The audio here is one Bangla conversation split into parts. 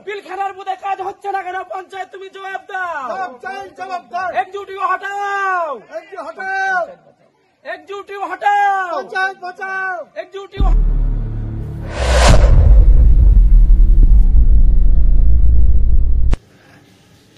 পিলখানার বুধে কাজ হচ্ছে না কেন পঞ্চায়েত? তুমি জবাব দাও। একজুটিও হটাও, একজুটিও হটাও, একজুটিও।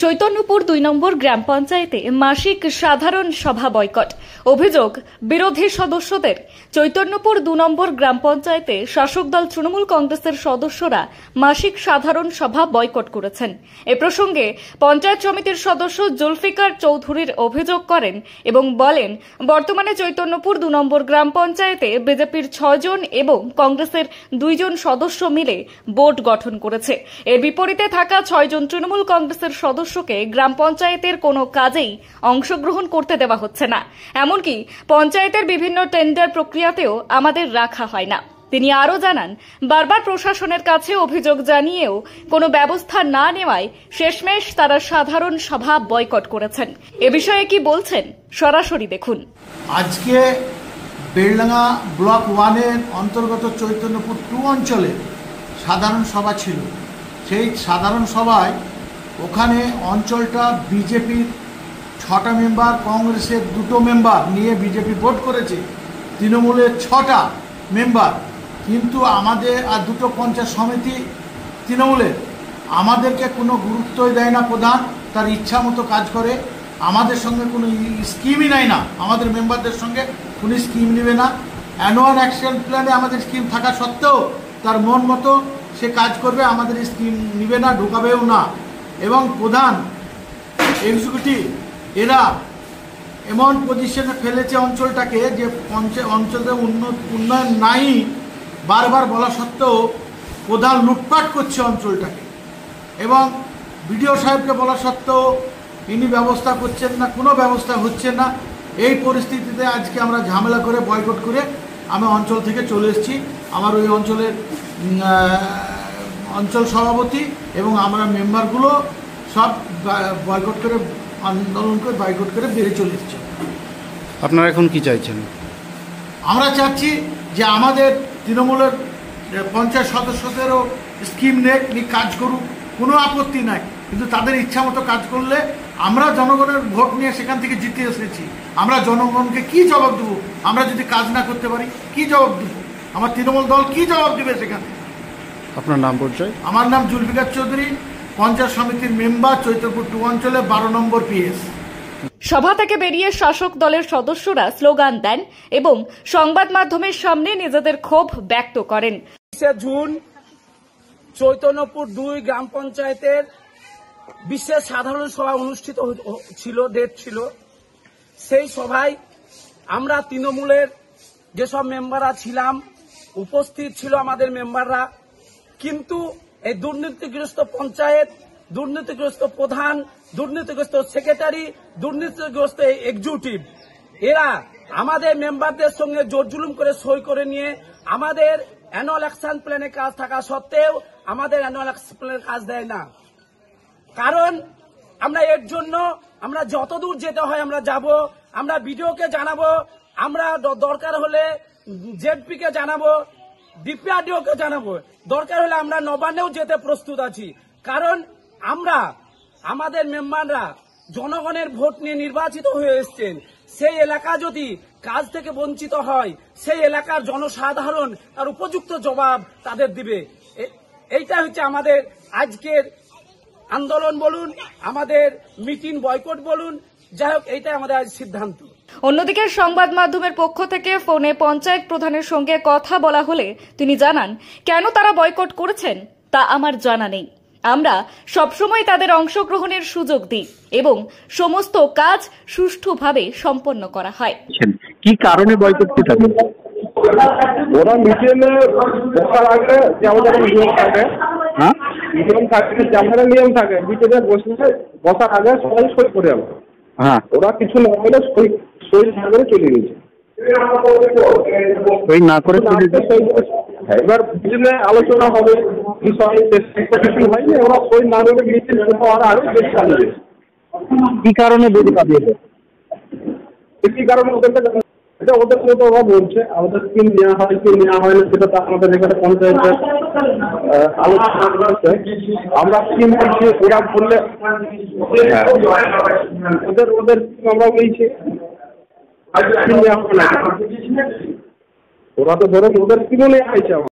চৈতন্যপুর ২ নম্বর গ্রাম পঞ্চায়েতে মাসিক সাধারণ সভা বয়কট। অভিযোগ বিরোধী সদস্যদের। চৈতন্যপুর ২ নম্বর গ্রাম পঞ্চায়েতে শাসক দল তৃণমূল কংগ্রেসের সদস্যরা মাসিক সাধারণ সভা বয়কট করেছেন। এ প্রসঙ্গে পঞ্চায়েত সমিতির সদস্য জুলফিকার চৌধুরীর অভিযোগ করেন এবং বলেন, বর্তমানে চৈতন্যপুর ২ নম্বর গ্রাম পঞ্চায়েতে বিজেপির ৬ জন এবং কংগ্রেসের ২ জন সদস্য মিলে বোর্ড গঠন করেছে। এর বিপরীতে থাকা ৬ জন তৃণমূল কংগ্রেসের সদস্যকে গ্রাম পঞ্চায়েতের কোনো কাজেই অংশগ্রহণ করতে দেওয়া হচ্ছে না। এমনকি পঞ্চায়েতের বিভিন্ন টেন্ডার প্রক্রিয়াতেও আমাদের রাখা হয় না। তিনি আরও জানান, বারবার প্রশাসনের কাছে অভিযোগ জানিয়েও কোনো ব্যবস্থা না নেওয়ায় শেষমেশ তারা সাধারণ সভা বয়কট করেছেন। এ বিষয়ে কি বলছেন সরাসরি দেখুন। আজকে বেলডাঙ্গা ব্লক 1-এর অন্তর্গত চৈতন্যপুর 2 অঞ্চলে সাধারণ সভা ছিল। সেই সাধারণ সভায় ওখানে অঞ্চলটা বিজেপির 6টা মেম্বার, কংগ্রেসের 2টো মেম্বার নিয়ে বিজেপি ভোট করেছে, তৃণমূলের 6টা মেম্বার, কিন্তু আমাদের আর 2টো পঞ্চায়েত সমিতি তৃণমূলের। আমাদেরকে কোনো গুরুত্বই দেয় না প্রধান, তার ইচ্ছা মতো কাজ করে। আমাদের সঙ্গে কোনো স্কিমই নেয় না, আমাদের মেম্বারদের সঙ্গে কোনো স্কিম নেবে না। অ্যানুয়াল অ্যাকশন প্ল্যানে আমাদের স্কিম থাকা সত্ত্বেও তার মন মতো সে কাজ করবে, আমাদের স্কিম নেবে না, ঢোকাবেও না। এবং প্রধান এক্সিকিউটিভ এরা এমন পজিশনে ফেলেছে অঞ্চলটাকে যে অঞ্চলের উন্নয়ন নাই বারবার বলা সত্ত্বেও প্রধান লুটপাট করছে অঞ্চলটাকে। এবং বিডিও সাহেবকে বলা সত্ত্বেও ইনি ব্যবস্থা করছেন না, কোনো ব্যবস্থা হচ্ছে না। এই পরিস্থিতিতে আজকে আমরা ঝামেলা করে বয়কট করে আমি অঞ্চল থেকে চলে এসেছি। আমার ওই অঞ্চলের অঞ্চল সভাপতি এবং আমরা মেম্বারগুলো সব বয়কট করে, আন্দোলন করে বয়কট করে বেরিয়ে চলে এসেছি। আপনারা এখন কি চাইছেন? আমরা চাচ্ছি যে আমাদের তৃণমূলের পঞ্চায়েত সদস্যদেরও স্কিম নেক, কাজ করুক, কোনো আপত্তি নাই, কিন্তু তাদের ইচ্ছা মতো কাজ করলে আমরা জনগণের ভোট নিয়ে সেখান থেকে জিতে এসেছি। আমরা জনগণকে কি জবাব দেবো? আমরা যদি কাজ না করতে পারি কি জবাব দেবো? আমার তৃণমূল দল কি জবাব দেবে সেখানে? আপনার নাম পরিচয়? আমার নাম জুলফিকার চৌধুরী, পঞ্চায়েত সমিতির মেম্বার, চৈতন্যপুর 2 অঞ্চলে 12 নম্বর পিএস। সভা থেকে বেরিয়ে শাসক দলের সদস্যরা স্লোগান দেন এবং সংবাদ মাধ্যমের সামনে নিজেদের ক্ষোভ ব্যক্ত করেন। 20 জুন চৈতন্যপুর 2 গ্রাম পঞ্চায়েতের বিশেষ সাধারণ সভা অনুষ্ঠিত ছিল, ডেট ছিল। সেই সভায় আমরা তৃণমূলের যেসব মেম্বাররা ছিলাম, উপস্থিত ছিল আমাদের মেম্বাররা, কিন্তু এই দুর্নীতিগ্রস্ত পঞ্চায়েত, দুর্নীতিগ্রস্ত প্রধান, দুর্নীতিগ্রস্ত সেক্রেটারি, দুর্নীতিগ্রস্ত এক্সিকিউটিভ, এরা আমাদের মেম্বারদের সঙ্গে জোর জুলুম করে সই করে নিয়ে আমাদের অ্যানুয়াল অ্যাকশন প্ল্যানে কাজ থাকা সত্ত্বেও আমাদের অ্যানুয়াল অ্যাকশন প্ল্যানের কাজ দেয় না। কারণ আমরা এর জন্য আমরা যতদূর যেতে হয় আমরা যাব, আমরা বিডিওকে জানাবো, আমরা দরকার হলে জেডপি কে জানাবো, ডিপিআরডিওকে জানাবো, দরকার হলে আমরা নবান্নেও যেতে প্রস্তুত আছি। কারণ আমরা, আমাদের মেম্বাররা জনগণের ভোট নিয়ে নির্বাচিত হয়ে এসছেন। সেই এলাকা যদি কাজ থেকে বঞ্চিত হয়, সেই এলাকার জনসাধারণ তার উপযুক্ত জবাব তাদের দিবে। এইটা হচ্ছে আমাদের আজকের আন্দোলন বলুন, আমাদের মিটিং বয়কট বলুন, যাই হোক এইটাই আমাদের আজ সিদ্ধান্ত। অন্যদিকে সংবাদ মাধ্যমের পক্ষ থেকে ফোনে পঞ্চায়েত প্রধানের সঙ্গে কথা বলা হলে তিনি জানান, কেন তারা বয়কট করেছেন তা আমার জানা নেই। আমরা সবসময় তাদের অংশগ্রহণের সুযোগ দিই এবং সমস্ত কাজ সুষ্ঠুভাবে সম্পন্ন করা হয়। কি কারণে বয়কট করতে? ওরা মিটিংয়ে বসার আগে যেমন নিয়ম থাকে, নিয়ম থাকে, যেমন নিয়ম থাকে, মিটিংয়ে বসার আগে সবাই সই করে আলো। হ্যাঁ, ওরা কিছু না হলে সই না করে চলে গেছে। সই না করে এবার মিটিংয়ে আলোচনা হবে বিষয়ে, কিছু হয়নি, ওরা সই না করে মিটিং শুরু হওয়ার আগে বেশ চালিয়ে। কি কারণে বেরিয়ে পাঠিয়েছে? কি কারণে ওদেরকে এটা ওদের মতো ওরা বলছে, আমাদের স্কিম নেওয়া হয় কি নেওয়া হয় না সেটা তো আমাদের এখানে পঞ্চায়েতের আলোচনা করেছে। আমরা স্কিম বলছি, ওরা বললে ওদের আমরা বলছি স্কিম নেওয়া হবে না, ওরা তো ধরো ওদের স্কিমও নেওয়া হয়েছে।